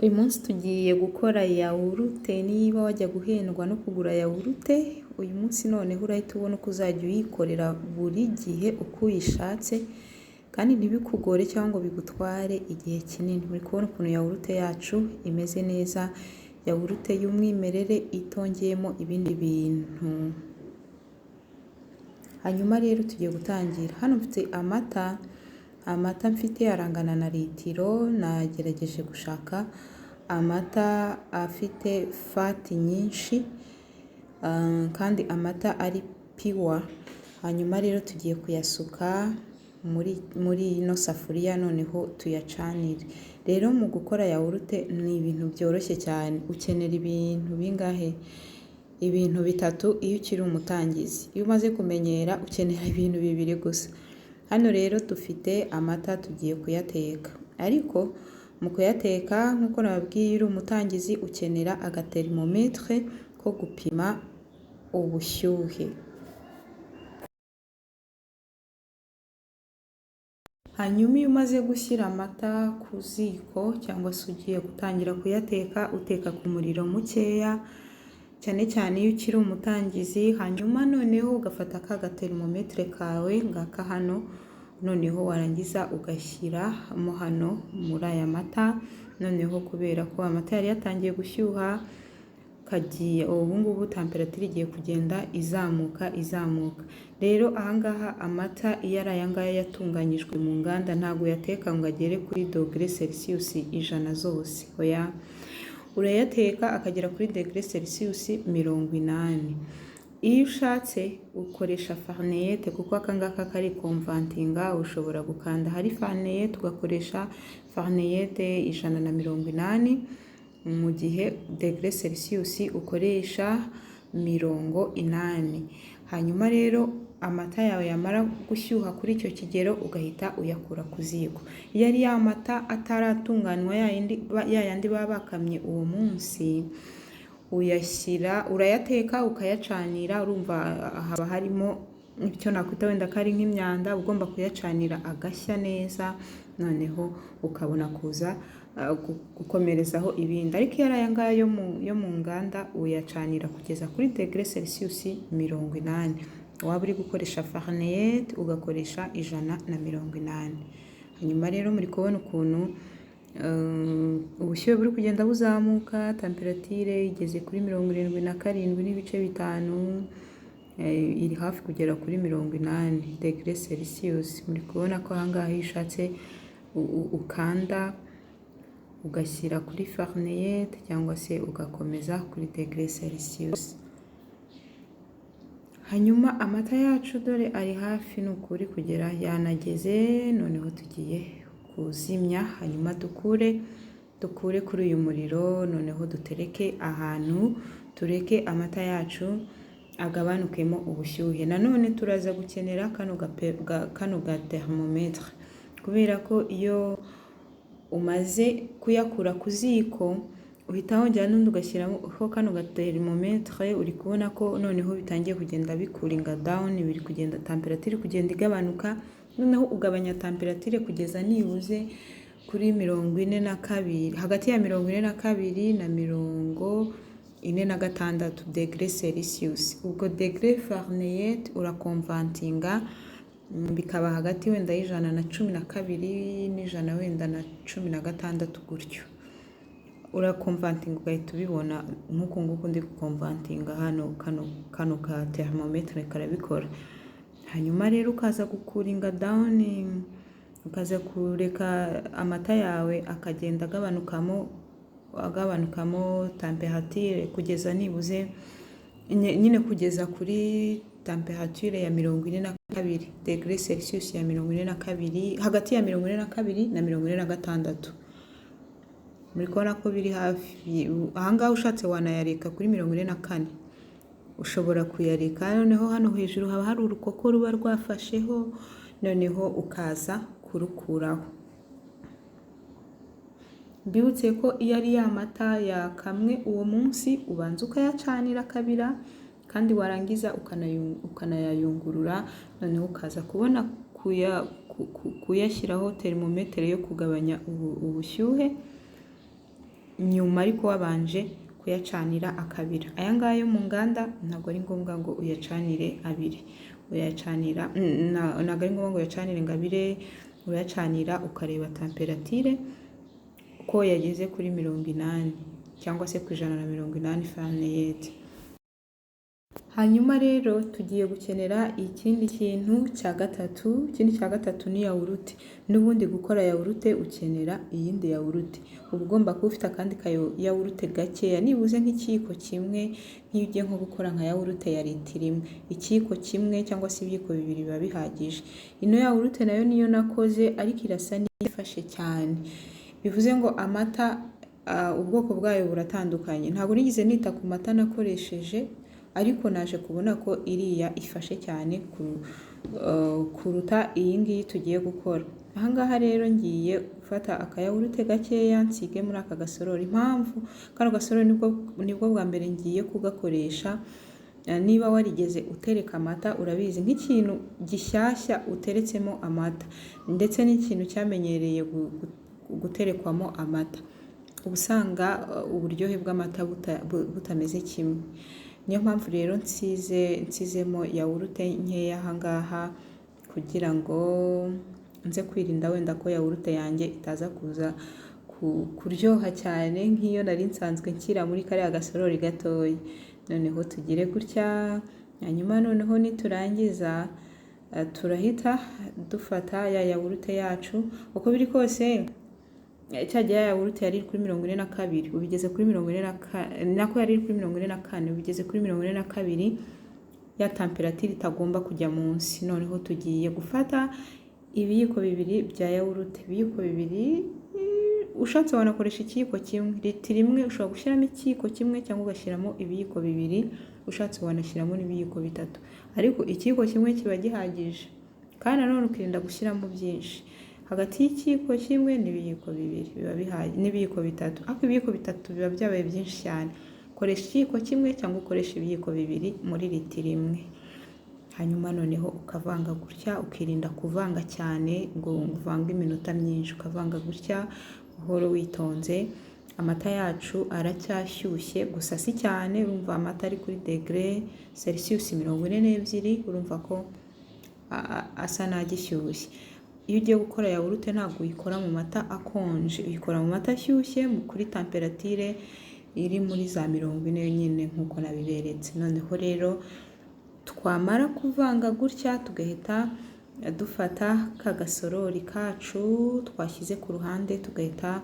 Uyu munsi tugiye gukora yawurute. Niba wajya guhendwa no kugura yawurute, uyu munsi noneho urahita ubona uko uzajya uyikorera buri gihe uko uyishatse kandi ntibikugore cyangwa ngo bigutware igihe kinini. Muri kubona ukuntu yawurute yacu imeze neza, yawurute y'umwimerere itongeyemo ibindi bintu. Hanyuma rero tugiye gutangira. Hano mfite amata mfite arangana na litiro. Nagerageje gushaka amata afite fati nyinshi kandi amata ari piwa. Hanyuma rero tugiye kuyasuka muri ino safuriya, noneho tuyacanire. Rero mu gukora yawurute ni ibintu byoroshye cyane. Ukenera ibintu bingahe? Ibintu bitatu iyo ukiri umutangizi. Iyo umaze kumenyera ukenera ibintu bibiri gusa. Hano rero dufite amata tugiye kuyateka, ariko mu kuyateka nk'uko nababwiye uri umutangizi ukenera agaterimometre ko gupima ubushyuhe. Hanyuma iyo umaze gushyira amata ku ziko cyangwa se ugiye gutangira kuyateka, uteka ku muriro mukeya cyane cyane iyo ukiri umutangizi. Hanyuma noneho ugafata ka gaterimometre kawe ngaka hano, noneho warangiza ugashyiramo hano muri aya mata. Noneho kubera ko amata yari yatangiye gushyuha, ubu ngubu temperature igiye kugenda izamuka. Rero ahangaha amata iyo ari aya ngaya yatunganyijwe mu nganda, ntabwo yateka ngo agere kuri dogere Celsius 100 zose, oya, urayateka akagera kuri degere Celsius 80. Iyo ushatse ukoresha farinete, kuko akangaka kari konvantinga, ushobora gukanda hari farinete ugakoresha farinete 180, mu gihe degere Celsius ukoresha 80. Hanyuma rero amata yawe yamara gushyuha kuri icyo kigero ugahita uyakura ku ziko. Iyo ari ya mata ataratunganywa ya yandi baba bakamye uwo munsi, urayateka ukayacanira. Urumva haba harimo icyo nakwita wenda kari nk'imyanda, ugomba kuyacanira agashya neza, noneho ukabona kuza gukomerezaho ibindi. Ariko iyo ari aya ngaya yo mu nganda, uyacanira kugeza kuri degere Celsius 80. Waba uri gukoresha farinete ugakoresha 180. Hanyuma rero muri kubona ukuntu ubushyuhe buri kugenda buzamuka, temperature igeze kuri 77.5, iri hafi kugera kuri 80 degere Celsius. Muri kubona ko ahangaha iyo ushatse ukanda ugashyira kuri farinete cyangwa se ugakomeza kuri degere Celsius. Hanyuma amata yacu dore ari hafi n'ukuri kugera yanageze. Noneho tugiye kuzimya, hanyuma dukure kuri uyu muriro, noneho dutereke ahantu, tureke amata yacu agabanukemo ubushyuhe. Nanone turaza gukenera kano ga thermometre, kubera ko iyo umaze kuyakura ku ziko uhita wongera n'undi ugashyiramo kano gaterimometre. Uri kubona ko noneho bitangiye kugenda bikuringa down, biri kugenda temperature kugenda igabanuka. Noneho ugabanya temperature kugeza nibuze kuri 42, hagati ya 42 na 46 degere Celsius. Ubwo degere farinete urakonvantinga bikaba hagati wenda y'112 n'ijana wenda na 16 gutyo. Urakonvantinga ugahita ubibona nk'uko nguko ndi gukonvantinga hano. Kano ka thermometre karabikora. Hanyuma rero ukaza gukuringa down, ukaza kureka amata yawe akagenda agabanukamo temperature kugeza nibuze nyine kugeza kuri temperature ya 42 degere Celsius, ya 42, hagati ya 42 na 46. Muri kubona ko biri hafi. Ahangaha ushatse wanayareka kuri 44, ushobora kuyareka. Noneho hano hejuru haba hari urukoko ruba rwafasheho, noneho ukaza kurukuraho. Mbibutse ko iyo ari ya mata yakamwe uwo munsi, ubanza ukayacanira kabira, kandi warangiza ukanayayungurura. Noneho ukaza kubona kuyashyiraho terimometere yo kugabanya ubushyuhe. nyuma ariko wabanje kuyacanira akabira. Aya ngaya yo mu nganda ntabwo ari ngombwa ngo uyacanire abiri, uyacanira ntabwo ari ngombwa ngo uyacanire ngo abire, uyacanira ukareba temperatire ko yageze kuri 80 cyangwa se ku 180 Fahrenheit. Hanyuma rero tugiye gukenera ikindi kintu cya gatatu. Ikindi cya gatatu ni yawurute. N'ubundi gukora yawurute ukenera iyindi yawurute. Uba ugomba kuba ufite akandi yawurute gakeya, nibuze nk'ikiyiko kimwe, nk'iyo ugiye nko gukora nka yawurute ya litiro imwe, ikiyiko kimwe cyangwa se ibiyiko bibiri biba bihagije. Ino yawurute nayo niyo nakoze ariko irasa n'ifashe cyane, bivuze ngo amata ubwoko bwayo buratandukanye. Ntabwo nigeze nita ku mata nakoresheje, ariko naje kubona ko iriya ifashe cyane kuruta iyi ngiyi tugiye gukora. Aha ngaha rero ngiye gufata akayawurute gakeya nsige muri aka gasorori. Impamvu kano gasorori nibwo bwa mbere ngiye kugakoresha. Niba warigeze utereka amata urabizi, nk'ikintu gishyashya uteretsemo amata ndetse n'ikintu cyamenyereye guterekwamo amata, uba usanga uburyohe bw'amata butameze kimwe. Niyo mpamvu rero nsizemo yawurute nkeya aha ngaha kugira ngo nze kwirinda wenda ko yawurute yanjye itaza kuza kuryoha cyane nk'iyo nari nsanzwe nshyira muri kariya gasorori gatoya. Noneho tugire gutya, hanyuma noneho niturangiza turahita dufata ya yawurute yacu. Uko biri kose cyagiye yawurute yari kuri 42, ubigeze kuri 44, nako yari kuri 44, ubigeze kuri 42, ya temperature itagomba kujya munsi. Noneho tugiye gufata ibiyiko bibiri bya yawurute. Ibiyiko bibiri, ushatse wanakoresha ikiyiko kimwe. Litiro imwe ushobora gushyiramo ikiyiko kimwe cyangwa ugashyiramo ibiyiko bibiri, ushatse wanashyiramo n'ibiyiko bitatu, ariko ikiyiko kimwe kiba gihagije. Kandi nanone ukirinda gushyiramo byinshi. Hagati y'ikiyiko kimwe n'ibiyiko bibiri biba bihagije, n'ibiyiko bitatu. Ariko ibiyiko bitatu biba byabaye byinshi cyane. Koresha ikiyiko kimwe cyangwa ukoresha ibiyiko bibiri muri litiro imwe. Hanyuma noneho ukavanga gutya, ukirinda kuvanga cyane ngo uvange iminota myinshi, ukavanga gutya buhoro witonze. Amata yacu aracyashyushye gusa si cyane, urumva amata ari kuri degree Celsius 42, urumva ko asa n'agishyushye. Iyo ugiye gukora yawurute ntabwo uyikora mu mata akonje, uyikora mu mata ashyushye kuri temperature iri muri za 40 nyine nk'uko nabiberetse. Noneho rero twamara kuvanga gutya tugahita dufata ka gasorori kacu twashyize ku ruhande, tugahita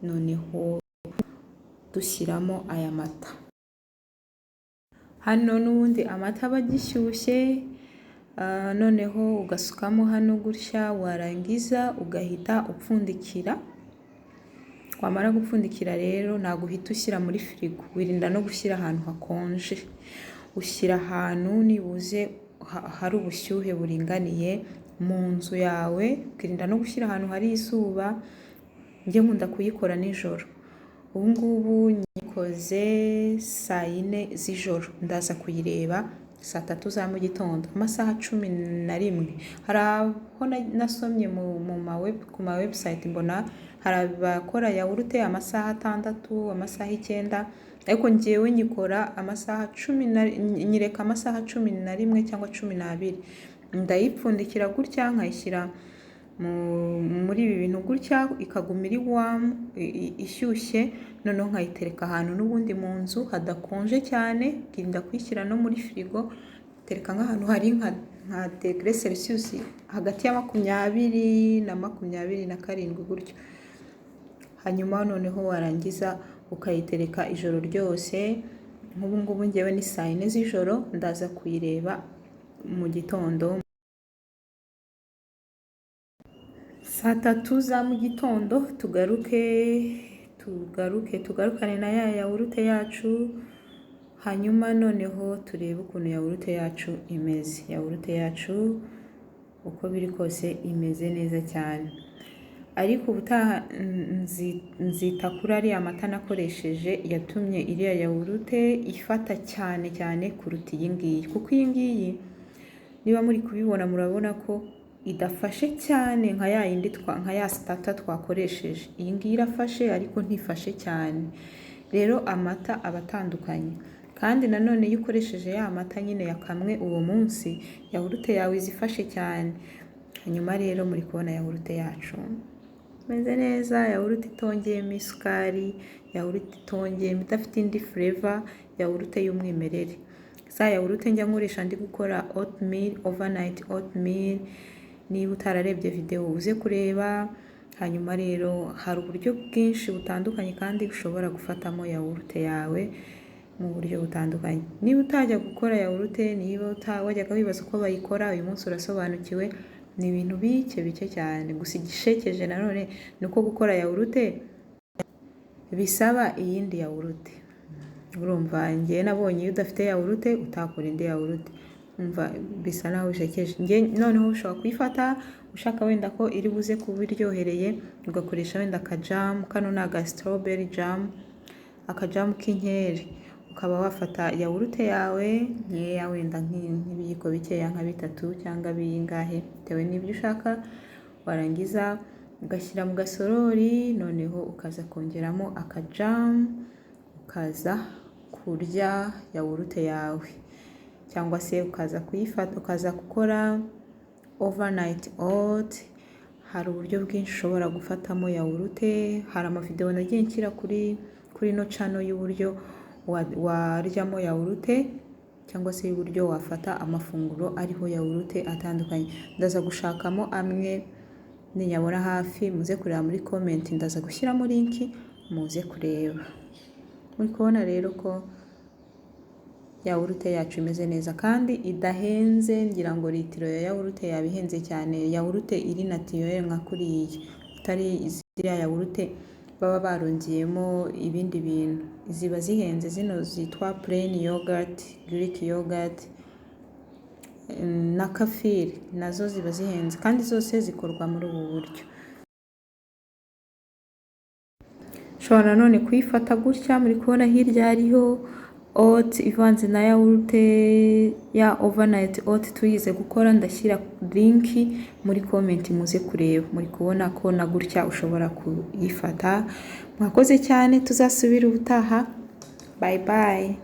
noneho dushyiramo aya mata. Hano n'ubundi amata aba agishyushye, noneho ugasukamo hano gutya, warangiza ugahita upfundikira. Wamara gupfundikira rero ntabwo uhita ushyira muri firigo, wirinda no gushyira ahantu hakonje. Ushyira ahantu nibuze hari ubushyuhe buringaniye mu nzu yawe, ukirinda no gushyira ahantu hari izuba. Njye nkunda kuyikora nijoro. Ubu ngubu nyikoze saa 4 z'ijoro, ndaza kuyireba saa 3 za mu gitondo, amasaha 11. Hari aho nasomye ku ma website mbona hari abakora yawurute amasaha 6, amasaha 9, ariko njyewe nyikora amasaha 10, nyireka amasaha 11 cyangwa 12. Ndayipfundikira gutya nkayishyira muri ibi bintu gutya, ikaguma iri warm ishyushye. Noneho nkayitereka ahantu n'ubundi mu nzu hadakonje cyane, kirinda kuyishyira no muri firigo. Tereka nk'ahantu hari nka degree Celsius hagati ya 20 na 27 gutyo. Hanyuma noneho warangiza ukayitereka ijoro ryose. Nk'ubu ngubu njyewe ni saa 4 z'ijoro, ndaza kuyireba mu gitondo saa 3 za mu gitondo. Tugarukane na ya yawurute yacu. Hanyuma noneho turebe ukuntu yawurute yacu imeze. Yawurute yacu uko biri kose imeze neza cyane, ariko ubutaha nzita kuri ariya mata nakoresheje yatumye iriya yawurute ifata cyane kuruta iyi ngiyi. Kuko iyi ngiyi niba muri kubibona murabona ko idafashe cyane nka ya yindi nka ya starter twakoresheje. Iyi ngiyi irafashe ariko ntifashe cyane. Rero amata aba atandukanye, kandi nanone iyo ukoresheje ya mata nyine yakamwe uwo munsi, yawurute yawe izifashe cyane. Hanyuma rero muri kubona yawurute yacu imeze neza, yawurute itongeyemo isukari, yawurute itongeyemo, idafite indi flavor, yawurute y'umwimerere. Za yawurute njya nkoresha ndi gukora oatmeal, overnight oatmeal. Niba utararebye video uze kureba. Hanyuma rero hari uburyo bwinshi butandukanye kandi ushobora gufatamo yawurute yawe mu buryo butandukanye. Niba utajya gukora yawurute, niba wajyaga wibaza uko bayikora, uyu munsi urasobanukiwe. Ni ibintu bike cyane, gusa igishekeje nanone ni uko gukora yawurute bisaba iyindi yawurute. Urumva njye nabonye iyo udafite yawurute utakora indi yawurute, umva bisa naho bishekeje. Njye noneho ushobora kuyifata ushaka wenda ko iri buze kuba iryohereye, ugakoresha wenda akajamu. Kano ni aga strawberry jam, akajamu k'inkeri. Ukaba wafata yawurute yawe nkeya, wenda nk'ibiyiko bikeya nka 3 cyangwa bingahe bitewe n'ibyo ushaka. Warangiza ugashyira mu gasorori, noneho ukaza kongeramo akajamu, ukaza kurya yawurute yawe. Cyangwa se ukaza kuyifata ukaza gukora overnight oat. Hari uburyo bwinshi ushobora gufatamo yawurute. Hari amavideo nagiye nshyira kuri no channel y'uburyo waryamo yawurute, cyangwa se y'uburyo wafata amafunguro ariho yawurute atandukanye. Ndaza gushakamo amwe ninyabona hafi, muze kureba muri comment, ndaza gushyiramo link muze kureba. Muri kubona rero ko yawurute yacu imeze neza kandi idahenze. Ngira ngo litiro ya yawurute yabihenze cyane. Yawurute iri naturel nka kuriya, utari ziriya yawurute baba barongeyemo ibindi bintu. Ziba zihenze, zino zitwa plain yogurt, Greek yogurt na kefir, nazo ziba zihenze kandi zose zikorwa muri ubu buryo. Ushobora none kuyifata gutya. Muri kubona hirya hariho oat ivanze na yawurute ya overnight oat tuyize gukora. Ndashyira link muri comment muze kureba. Muri kubona ko na gutya ushobora kuyifata. Mwakoze cyane, tuzasubira ubutaha. Bye bye.